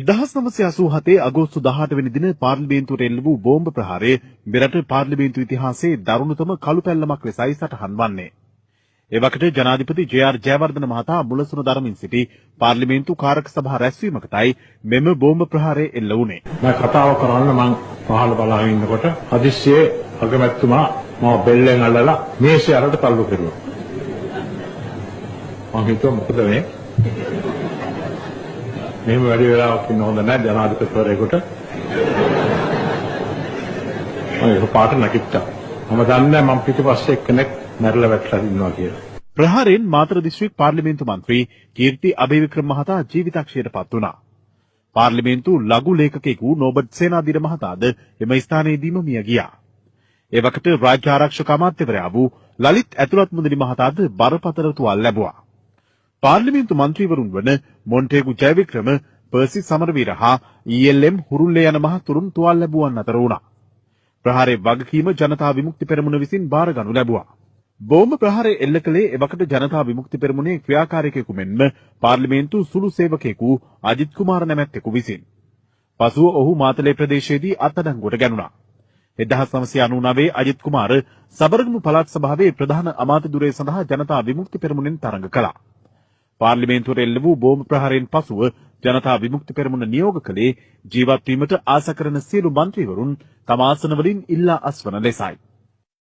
1987 අගෝස්තු 18 වෙනි දින පාර්ලිමේන්තුවට එල්ල වූ බෝම්බ ප්‍රහාරය මෙරට පාර්ලිමේන්තු ඉතිහාසයේ දරුණුතම කළු පැල්ලමක් ලෙසයි සටහන් වන්නේ. එවකට ජනාධිපති ජේ.ආර්. ජයවර්ධන මහතා මුලසුන දරමින් සිටි පාර්ලිමේන්තු කාරක සභා රැස්වීමකටයි මෙම බෝම්බ ප්‍රහාරය එල්ල වුණේ. මම කතාව කරන්න මං පහළ බලාගෙන ඉන්නකොට හදිස්සියේ අගමැතිතුමා මම බෙල්ලෙන් අල්ලලා මේසේ අරට තල්ලු කෙරුවා. මං හිතුවා මොකද මේ? මෙහෙම වැඩි වෙලාවක් ඉන්න හොඳ නැහැ ජනාධිපතිවරයෙකුට. මම ඒක පාට නැගිට්ටා. මම දන්නේ මම පිටිපස්සේ එක්කෙනෙක් මැරලා වැටලා ඉන්නවා කියලා. ප්‍රහාරයෙන් මාතර දිස්ත්‍රික් පාර්ලිමේන්තු මන්ත්‍රී කීර්ති අබේවික්‍රම මහතා ජීවිතක්ෂයට පත් වුණා. පාර්ලිමේන්තු ලඝු ලේඛකයෙකු නෝබර්ට් සේනාධීර මහතාද එම ස්ථානයේදීම මිය ගියා. ඒ වකට රාජ්‍ය ආරක්ෂක අමාත්‍යවරයා වූ ලලිත් ඇතුළත් මුදලි මහතාද බරපතල තුවාල ලැබුවා. පාර්ලිමේන්තු මන්ත්‍රීවරුන් වන මොන්ටේගු ජයවික්‍රම, පර්සි සමරවීර හා ඊ.එල්.එම්. හුරුල්ලේ යන මහතුරුන් තුවාල ලැබුවන් අතර වුණා. ප්‍රහාරයේ වගකීම ජනතා විමුක්ති පෙරමුණ විසින් බාරගනු ලැබුවා. බෝම්බ ප්‍රහාරය එල්ල කළේ එවකට ජනතා විමුක්ති පෙරමුණේ ක්‍රියාකාරිකයෙකු මෙන්ම පාර්ලිමේන්තු සුළු සේවකයෙකු අජිත් කුමාර නැමැත්තෙකු විසින්. පසුව ඔහු මාතලේ ප්‍රදේශයේදී අත්අඩංගුවට ගැනුණා. 1999 අජිත් කුමාර සබරගමු පළාත් සභාවේ ප්‍රධාන අමාත්‍ය ධුරය සඳහා ජනතා විමුක්ති පෙරමුණෙන් තරඟ කළා. පාර්ලිමේන්තුවට එල්ල වූ බෝම්බ ප්‍රහාරයෙන් පසුව ජනතා විමුක්ති පෙරමුණ නියෝග කළේ ජීවත් වීමට ආස කරන සියලු මන්ත්‍රීවරුන් තම ආසන වලින් ඉල්ලා අස්වන ලෙසයි.